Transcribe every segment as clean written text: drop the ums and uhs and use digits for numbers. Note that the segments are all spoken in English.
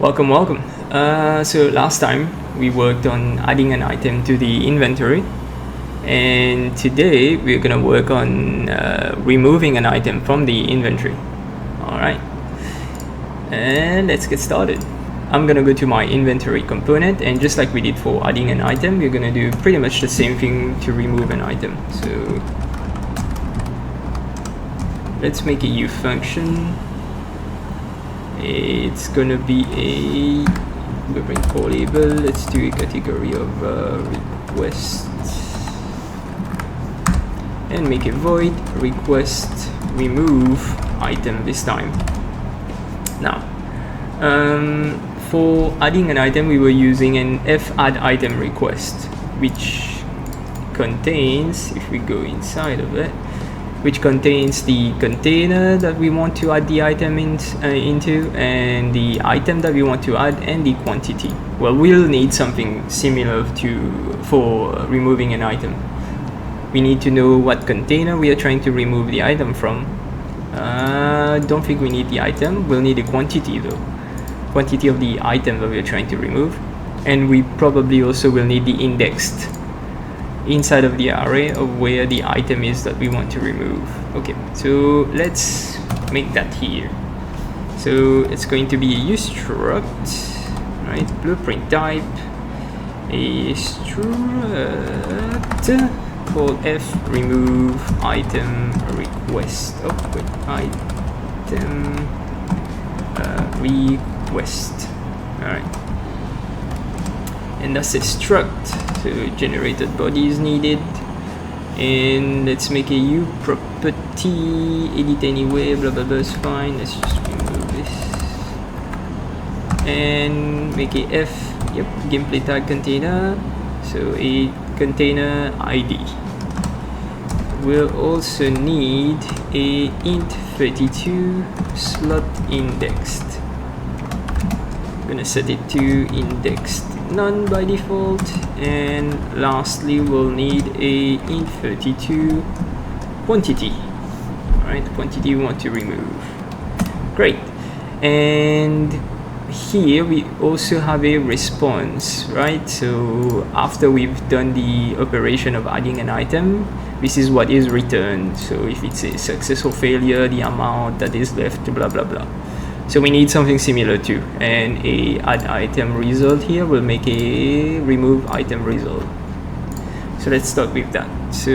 Welcome. So last time we worked on adding an item to the inventory, and today we're gonna work on removing an item from the inventory. Alright, and let's get started. I'm gonna go to my inventory component, and just like we did for adding an item, we're gonna do pretty much the same thing to remove an item. So let's make a U function. It's gonna be a blueprint call label. Let's do a category of request and make a void request remove item this time. Now for adding an item, we were using an add item request, which contains, if we go inside of it, which contains the container that we want to add the item into, and the item that we want to add, and the quantity. Well, we'll need something similar for removing an item. We need to know what container we are trying to remove the item from. Don't think we need the item. We'll need a quantity though. Quantity of the item that we are trying to remove. And we probably also will need the indexed inside of the array of where the item is that we want to remove. Okay, so let's make that here. So it's going to be a use struct, right? Blueprint type, a struct called f remove item request. Oh wait, item request. All right, and that's a struct. So generated body is needed, and let's make a U property, edit anywhere, blah blah blah is fine. Let's just remove this and make a F, yep, gameplay tag container, so a container ID. We'll also need a int32 slot indexed. I'm gonna set it to indexed none by default, and lastly we'll need a int32 quantity. Alright, quantity we want to remove. Great. And here we also have a response, right? So after we've done the operation of adding an item, this is what is returned. So if it's a success or failure, the amount that is left, blah blah blah. So we need something similar too, and a add item result here will make a remove item result. So let's start with that. So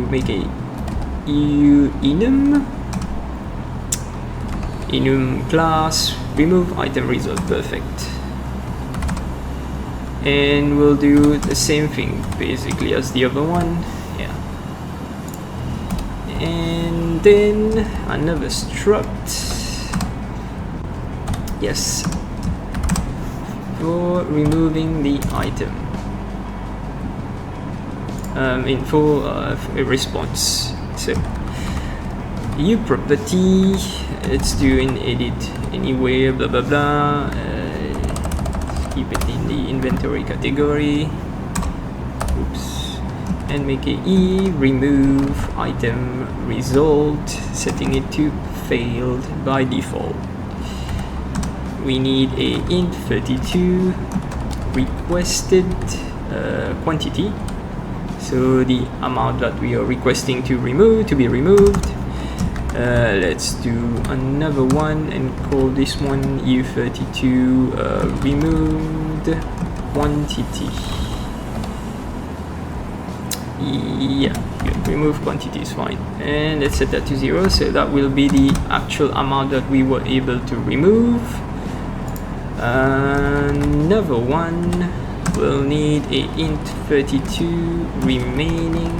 make a enum class remove item result. Perfect. And we'll do the same thing basically as the other one. Yeah. And then another struct. Yes, for removing the item for a response. So U property, let's do an edit anywhere, blah blah blah. Keep it in the inventory category. Oops, and make a E remove item result, setting it to failed by default. We need a int32 requested quantity, so the amount that we are requesting to be removed. Let's do another one and call this one U32 removed quantity. Yeah, good. Remove quantity is fine, and let's set that to 0, so that will be the actual amount that we were able to remove. Another one will need a int32 remaining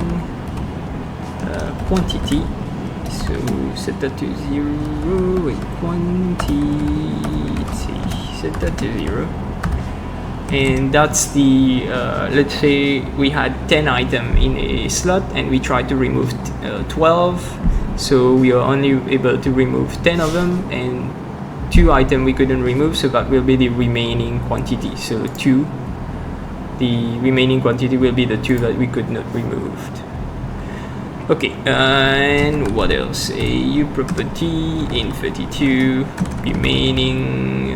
quantity, so set that to 0. Wait, quantity, set that to 0, and that's the let's say we had 10 items in a slot and we tried to remove 12, so we are only able to remove 10 of them, and 2 items we couldn't remove, so that will be the remaining quantity. So 2, the remaining quantity will be the 2 that we could not remove. Okay, and what else? A U property in 32 remaining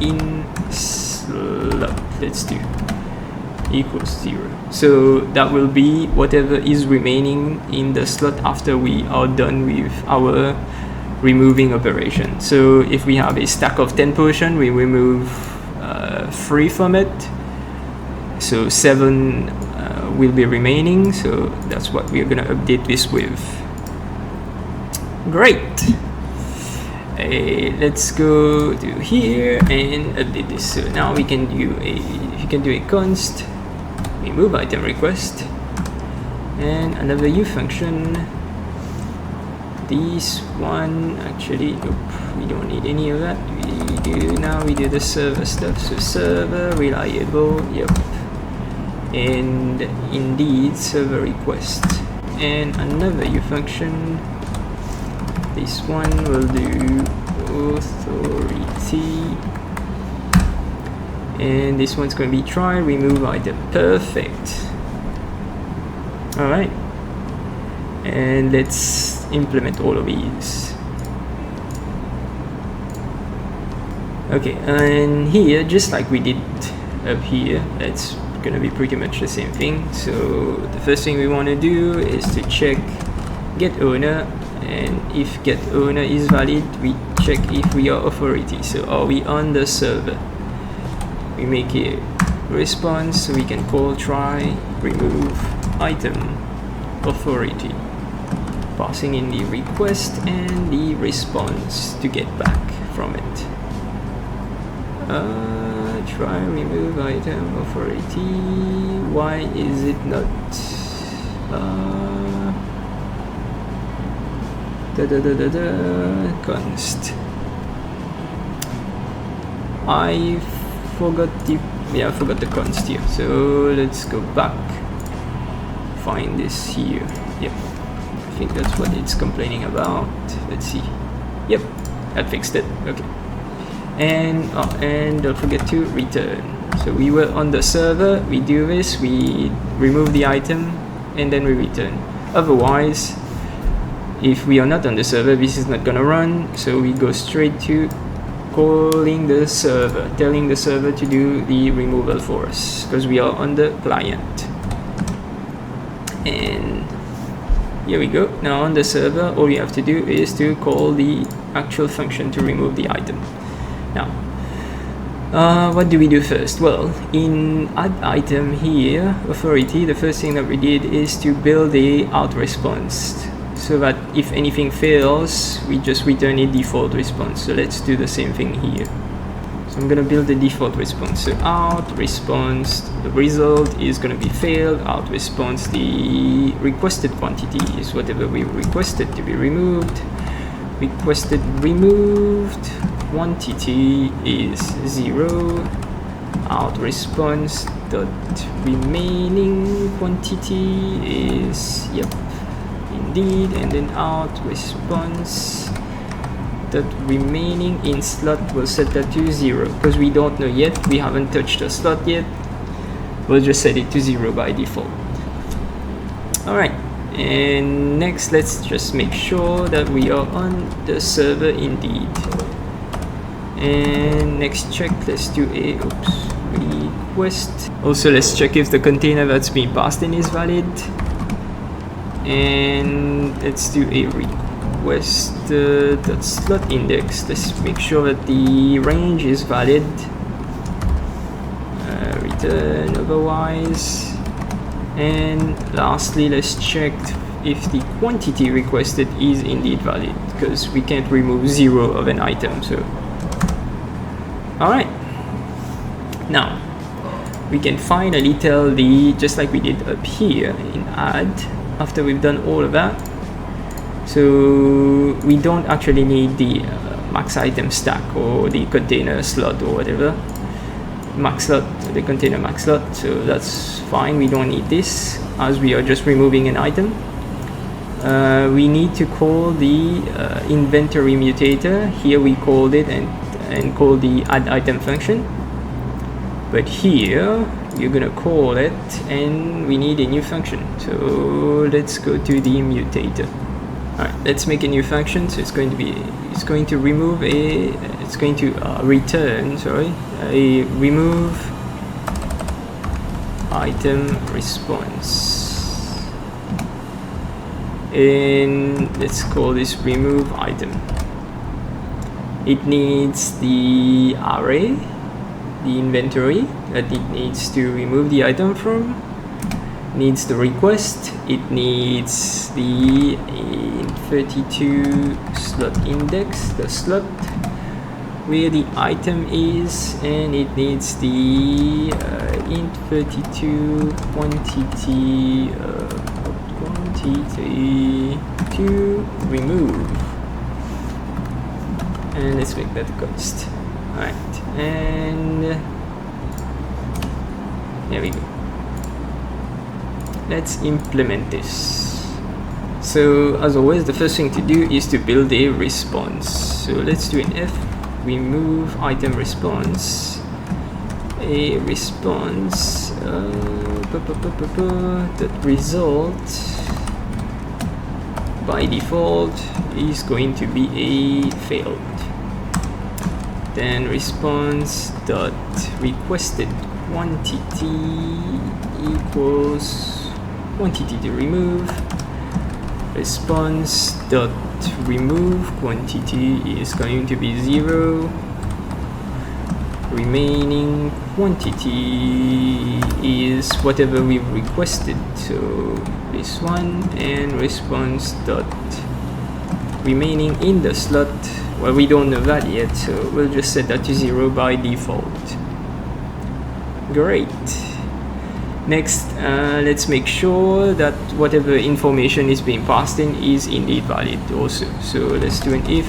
in slot, let's do equals 0. So that will be whatever is remaining in the slot after we are done with our removing operation. So if we have a stack of 10 potion, we remove 3 from it, so 7 will be remaining. So that's what we're gonna update this with. Great. Let's go to here and update this. So now we can do a const remove item request and another U function. This one, actually, nope, we don't need any of that. We do the server stuff. So server reliable, yep, and indeed server request, and another U function. This one will do authority, and this one's going to be try remove item. Perfect. All right, and let's implement all of these. Okay, and here, just like we did up here, it's gonna be pretty much the same thing. So the first thing we want to do is to check get owner, and if get owner is valid, we check if we are authority. So are we on the server? We make a response, so we can call try remove item authority, passing in the request and the response to get back from it. Try remove item authority. Why is it not const? I forgot the const here, so let's go back, find this here. Yep, I think that's what it's complaining about. Let's see. Yep, that fixed it. Okay, and don't forget to return. So we were on the server, we do this, we remove the item, and then we return. Otherwise, if we are not on the server, this is not gonna run. So we go straight to calling the server, telling the server to do the removal for us, because we are on the client. And here we go. Now on the server, all you have to do is to call the actual function to remove the item. Now, what do we do first? Well, in add item here, authority, the first thing that we did is to build a out response, so that if anything fails, we just return a default response. So let's do the same thing here. So I'm gonna build a default response. So out response, the result is gonna be failed. Out response, the requested quantity is whatever we requested to be removed. Requested removed quantity is 0. Out response dot remaining quantity is, yep, indeed, and then out response that remaining in slot, will set that to 0 because we don't know yet, we haven't touched the slot yet. We'll just set it to 0 by default. Alright, and next let's just make sure that we are on the server indeed. And next check, let's do a request. Also let's check if the container that's being passed in is valid. And let's do a request that slot index. Let's make sure that the range is valid. Return otherwise. And lastly, let's check if the quantity requested is indeed valid, because we can't remove 0 of an item. So alright, now we can finally tell the, just like we did up here in add, after we've done all of that. So we don't actually need the max item stack or the container slot or whatever, max slot, the container max slot. So that's fine, we don't need this as we are just removing an item. We need to call the inventory mutator. Here we called it and call the add item function, but here you're gonna call it and we need a new function. So let's go to the mutator. Alright, let's make a new function. So it's going to remove a, it's going to return, sorry, a remove item response. And let's call this remove item. It needs the array, the inventory that it needs to remove the item from, needs the request, it needs the int32 slot index, the slot where the item is, and it needs the int32 quantity to remove, and let's make that const. Alright, and there we go. Let's implement this. So as always, the first thing to do is to build a response. So let's do an f remove item response, a response that result by default is going to be a failed. Then response dot requested quantity equals quantity to remove. Response dot remove quantity is going to be 0. Remaining quantity is whatever we've requested, so this one, and response dot remaining in the slot, well, we don't know that yet, so we'll just set that to 0 by default. Great. Next, let's make sure that whatever information is being passed in is indeed valid also. So let's do an if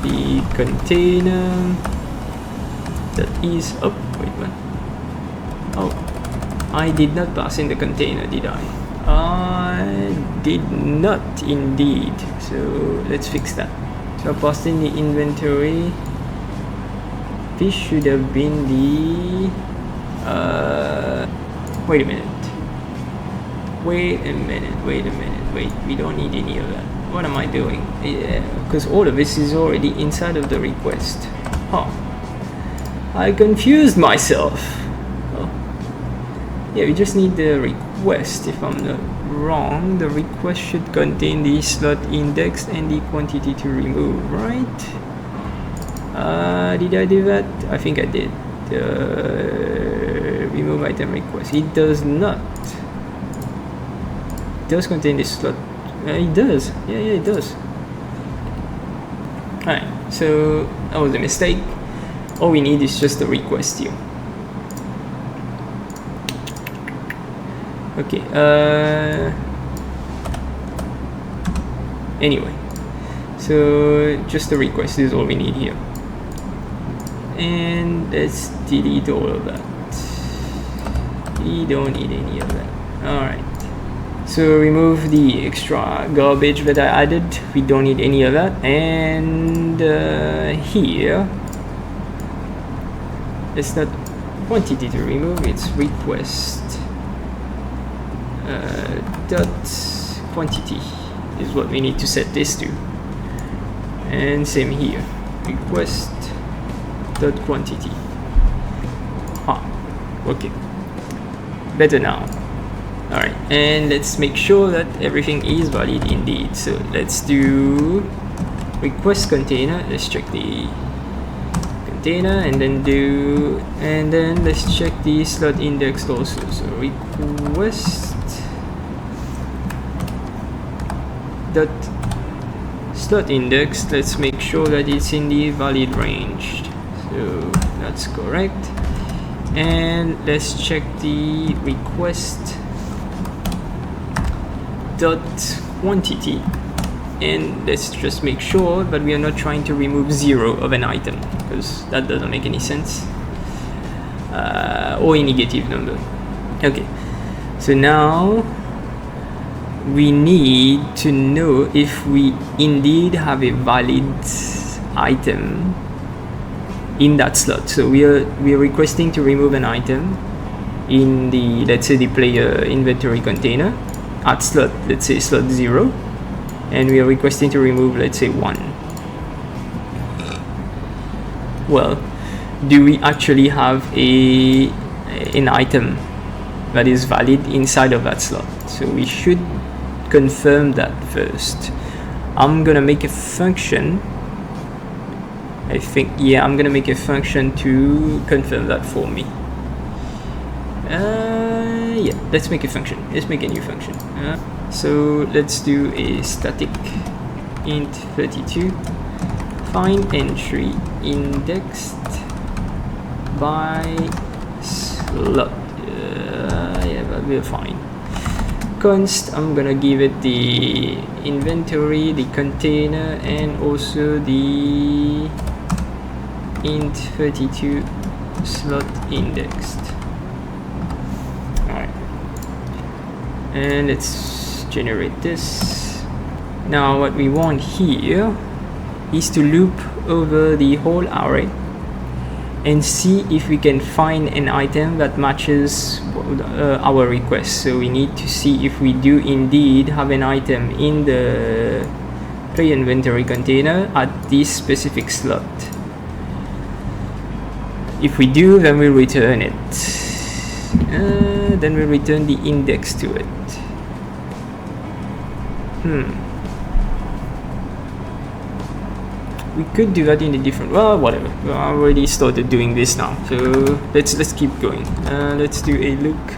the container that is, oh wait, what? Oh, I did not pass in the container, did I? I did not indeed. So let's fix that. So I passed in the inventory. This should have been the wait a minute, we don't need any of that. What am I doing? Yeah, because all of this is already inside of the request. Huh, I confused myself. Oh. Yeah, we just need the request. If I'm not wrong, the request should contain the slot index and the quantity to remove, right? Did I do that? I think I did. Remove item request. It does not. It does contain the slot. It does. Yeah, it does. Alright, so that was a mistake. All we need is just the request here. Okay. Anyway, so just the request is all we need here. And let's delete all of that. We don't need any of that. Alright. So remove the extra garbage that I added. We don't need any of that. And here, it's not quantity to remove, it's request dot quantity is what we need to set this to. And same here, request dot quantity. Okay, better now. Alright, and let's make sure that everything is valid indeed. So let's do request container. Let's check the container, and then let's check the slot index also. So request dot slot index, let's make sure that it's in the valid range. So that's correct. And let's check the request dot quantity, and let's just make sure that we are not trying to remove 0 of an item, because that doesn't make any sense, or a negative number. Okay, so now we need to know if we indeed have a valid item in that slot. So we are requesting to remove an item in the, let's say, the player inventory container at slot, let's say slot 0, and we are requesting to remove, let's say, 1. Well, do we actually have an item that is valid inside of that slot? So we should confirm that first. I'm gonna make a function. I think, yeah, I'm gonna make a function to confirm that for me. Yeah, let's make a function. Let's make a new function. So let's do a static int 32 find entry indexed by slot. Yeah, that will fine. Const, I'm gonna give it the inventory, the container, and also the int 32 slot indexed. Alright, and let's generate this. Now what we want here is to loop over the whole array and see if we can find an item that matches our request. So we need to see if we do indeed have an item in the play inventory container at this specific slot. If we do, then we'll return it. Then we'll return the index to it. We could do that in a different, well, whatever. I already started doing this now, so let's keep going. Let's do a look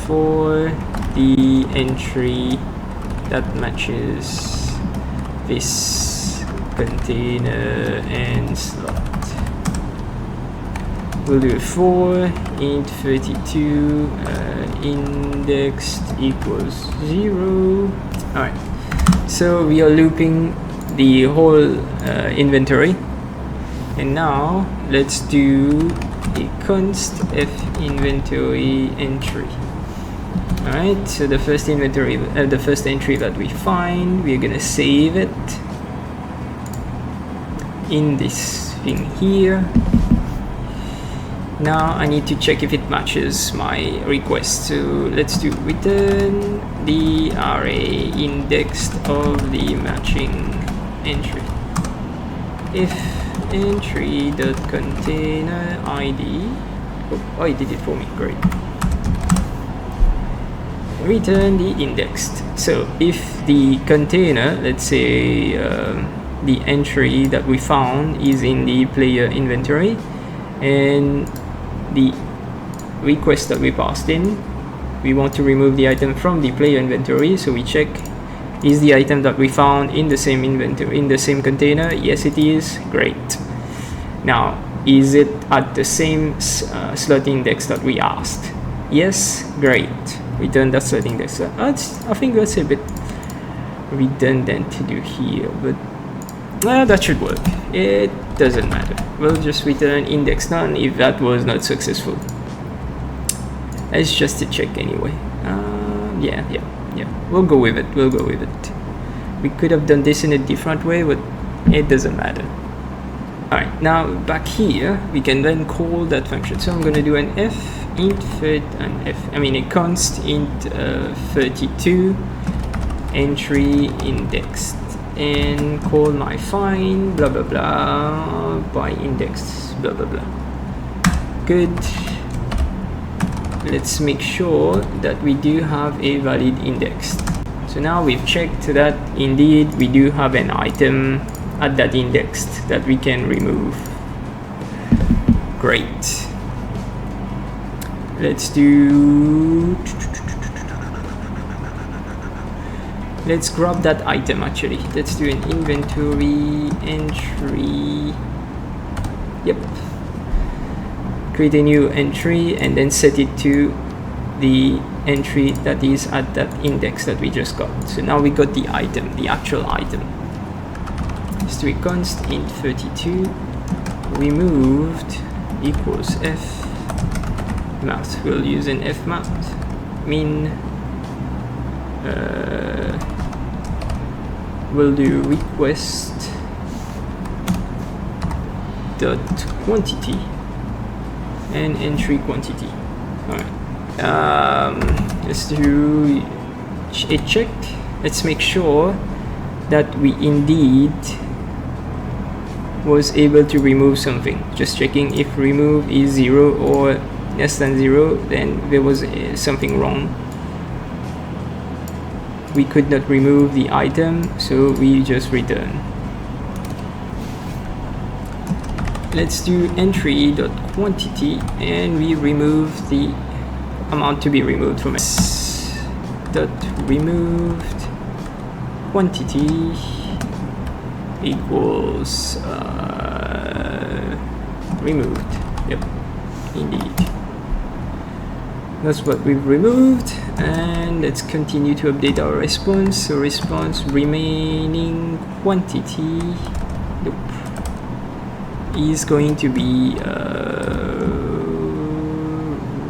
for the entry that matches this container and slot. We'll do a for int 32 indexed equals 0. All right, so we are looping the whole inventory, and now let's do a const f inventory entry. All right, so the first inventory, the first entry that we find, we're gonna save it in this thing here. Now I need to check if it matches my request, so let's do return the array indexed of the matching entry. If entry.container id, oh, it did it for me, great. Return the indexed. So if the container, let's say the entry that we found is in the player inventory, and the request that we passed in, we want to remove the item from the player inventory, so we check, is the item that we found in the same inventory, in the same container? Yes, it is. Great. Now, is it at the same slot index that we asked? Yes. Great. Return that slot index. I think that's a bit redundant to do here, but that should work. It doesn't matter. We'll just return index none if that was not successful. It's just a check anyway. Yeah. We'll go with it. We could have done this in a different way, but it doesn't matter. Alright, now back here, we can then call that function. So I'm going to do an a const int 32 entry indexed, and call my find blah blah blah by index blah blah blah. Good. Let's make sure that we do have a valid index. So now we've checked that indeed we do have an item at that index that we can remove. Great. Let's grab that item actually. Let's do an inventory entry. Yep. Create a new entry and then set it to the entry that is at that index that we just got. So now we got the item, the actual item. Let's do a const int 32 removed equals f math. We'll use an f math min. We'll do request dot quantity and entry quantity. All right. Let's do a check let's make sure that we indeed was able to remove something. Just checking if remove is 0 or less than 0, then there was something wrong. We could not remove the item, so we just return. Let's do entry.quantity, and we remove the amount to be removed from it. Dot removed quantity equals removed. Yep, indeed. That's what we've removed, and let's continue to update our response. So response remaining quantity, nope, is going to be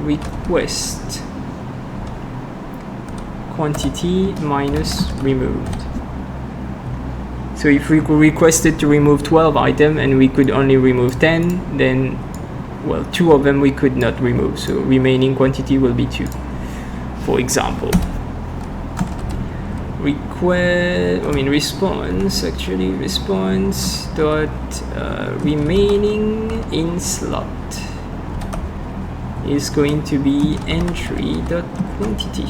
request quantity minus removed. So if we requested to remove 12 items and we could only remove 10, then, well, 2 of them we could not remove, so remaining quantity will be 2, for example. Response dot remaining in slot is going to be entry dot quantity.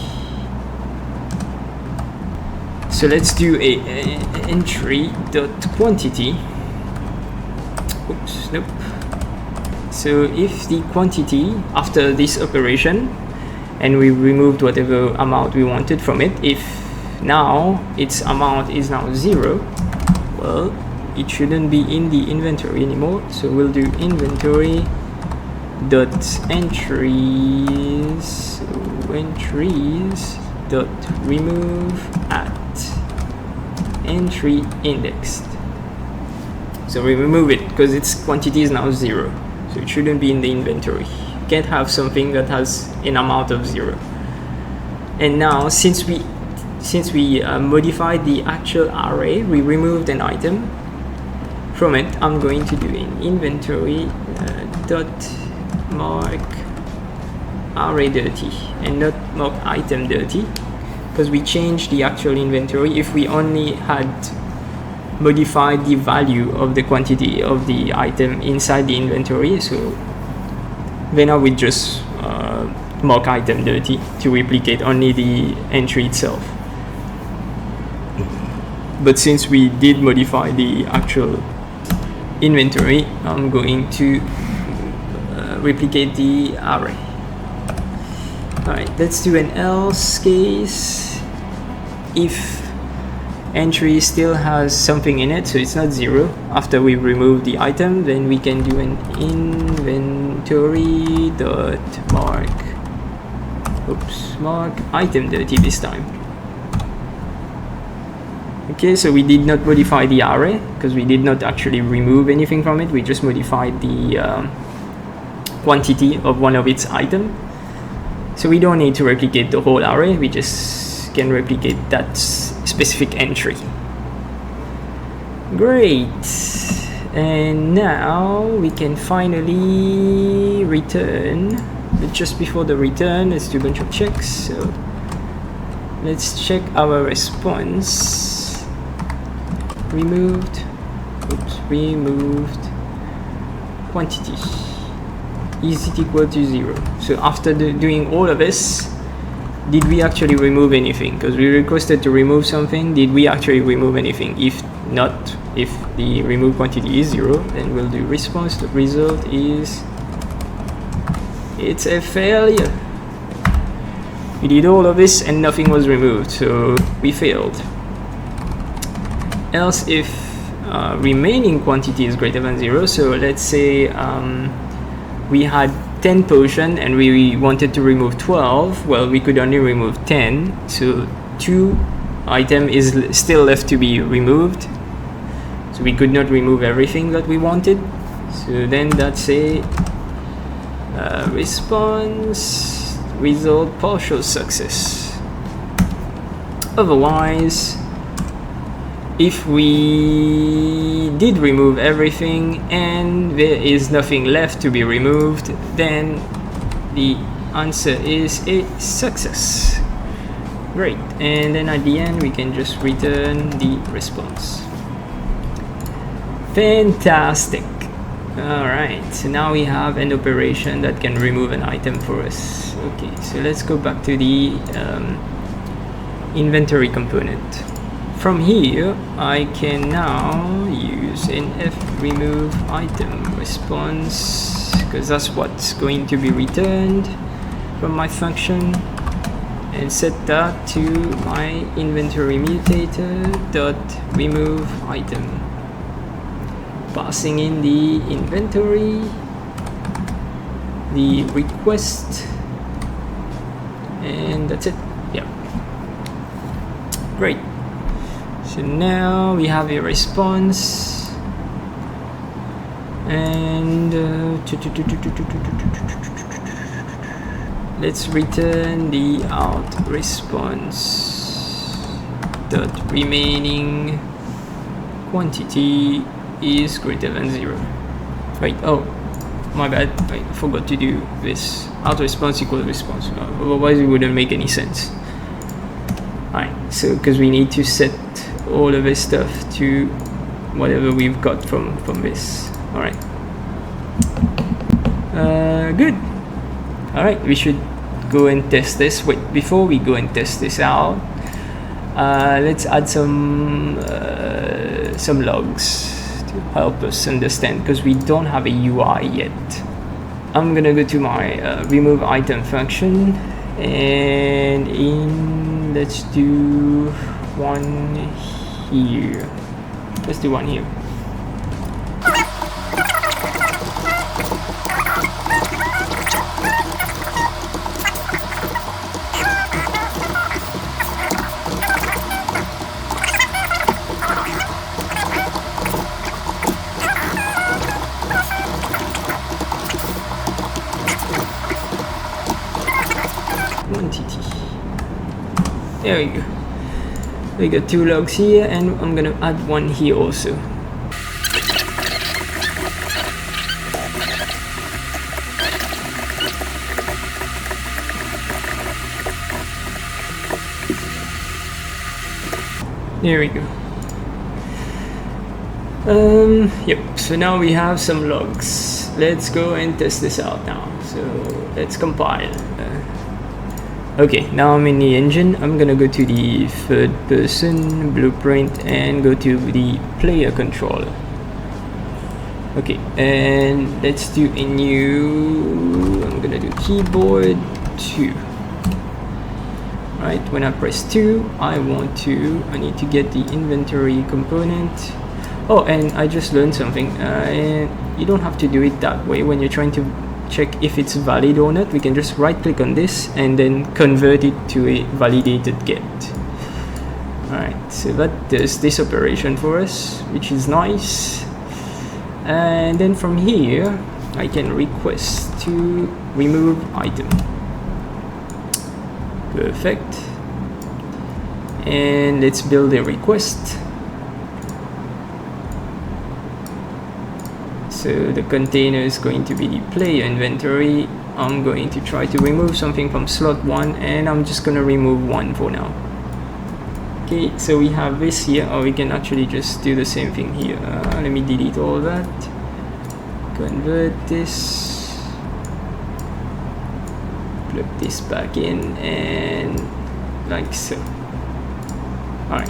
So let's do a entry dot quantity. Oops, nope. So if the quantity after this operation, and we removed whatever amount we wanted from it, if now its amount is now 0, well, it shouldn't be in the inventory anymore. So we'll do inventory dot entries dot remove at entry indexed. So we remove it because its quantity is now 0, so it shouldn't be in the inventory. You can't have something that has an amount of 0. And now since we modified the actual array, we removed an item from it, I'm going to do an inventory dot mark array dirty and not mark item dirty, because we changed the actual inventory. If we only had modified the value of the quantity of the item inside the inventory, so then I would just mark item dirty to replicate only the entry itself. But since we did modify the actual inventory, I'm going to replicate the array. Alright, let's do an else case. If entry still has something in it, so it's not 0, after we remove the item, then we can do an inventory dot mark item dirty this time. Okay, so we did not modify the array because we did not actually remove anything from it. We just modified the quantity of one of its items. So we don't need to replicate the whole array, we just can replicate that specific entry. Great! And now we can finally return. But just before the return, let's do a bunch of checks. So let's check our response. Removed quantity. Is it equal to 0? So after doing all of this, did we actually remove anything? Because we requested to remove something, did we actually remove anything? If not, if the remove quantity is 0, then we'll do response. The result is it's a failure. We did all of this and nothing was removed, so we failed. Else if remaining quantity is greater than 0, so let's say we had 10 potion and we wanted to remove 12, well, we could only remove 10, so 2 item is still left to be removed, so we could not remove everything that we wanted. So then that's a response result partial success. Otherwise, if we did remove everything and there is nothing left to be removed, then the answer is a success. Great, and then at the end we can just return the response. Fantastic. Alright, so now we have an operation that can remove an item for us. Okay, so let's go back to the inventory component. From here, I can now use an F remove item response, because that's what's going to be returned from my function, and set that to my inventory mutator dot remove item, passing in the inventory, the request, and that's it. Yeah, great. So now we have a response, and let's return the out response dot remaining quantity is greater than 0. Wait, oh my bad, I forgot to do this. Out response equals response, otherwise it wouldn't make any sense. Alright, so because we need to set all of this stuff to whatever we've got from this. Alright, good. Alright, we should go and test this. Wait, before we go and test this out, let's add some logs to help us understand, because we don't have a UI yet. I'm gonna go to my remove item function, and let's do one here. Let's do one here. Quantity. There we go. We got 2 logs here, and I'm gonna add one here also. There we go. Yep, so now we have some logs. Let's go and test this out now. So let's compile. Okay, now I'm in the engine. I'm gonna go to the third person blueprint and go to the player controller. Okay, and let's do a new, I'm gonna do keyboard 2. Right, when I press 2, I need to get the inventory component. Oh, and I just learned something. You don't have to do it that way when you're trying to check if it's valid or not. We can just right click on this and then convert it to a validated get. Alright, so that does this operation for us, which is nice. And then from here I can request to remove item. Perfect. And let's build a request. So the container is going to be the player inventory. I'm going to try to remove something from slot 1, and I'm just going to remove 1 for now. Okay, so we have this here, or we can actually just do the same thing here. Let me delete all that. Convert this. Plug this back in, and like so. Alright,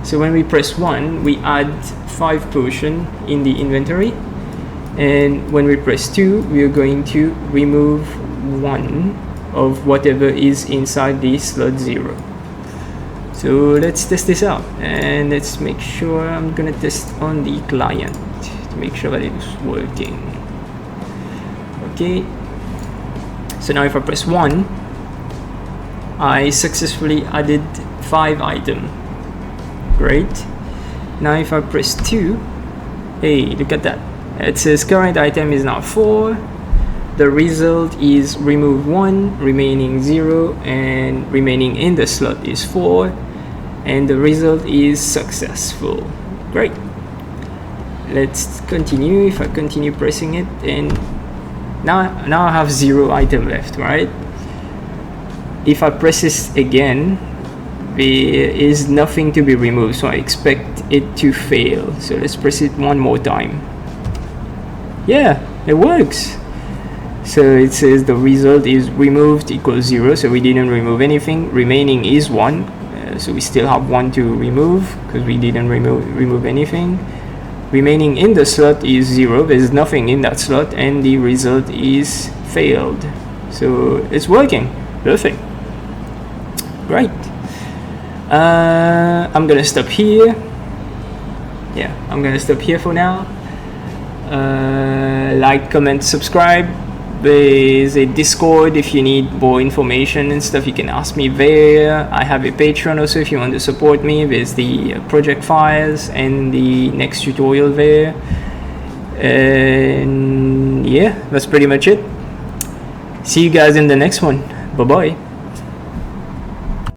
so when we press 1, we add 5 potion in the inventory. And when we press 2, we are going to remove 1 of whatever is inside the slot 0. So let's test this out, and let's make sure I'm gonna test on the client to make sure that it's working. Okay, so now if I press 1, I successfully added 5 items. Great. Now if I press 2, hey, look at that. It says current item is now 4. The result is remove 1, remaining 0, and remaining in the slot is 4. And the result is successful. Great. Let's continue. If I continue pressing it, and now I have 0 item left, right? If I press this again, there is nothing to be removed, so I expect it to fail. So let's press it one more time. Yeah, it works. So it says the result is removed equals 0, so we didn't remove anything. Remaining is 1, so we still have 1 to remove because we didn't remove anything. Remaining in the slot is 0, there's nothing in that slot, and the result is failed. So it's working. Perfect. Great. I'm gonna stop here. Yeah, I'm gonna stop here for now. Like, comment, subscribe. There's a Discord if you need more information and stuff, you can ask me there. I have a Patreon also if you want to support me. There's the project files and the next tutorial there. And yeah, that's pretty much it. See you guys in the next one. Bye bye.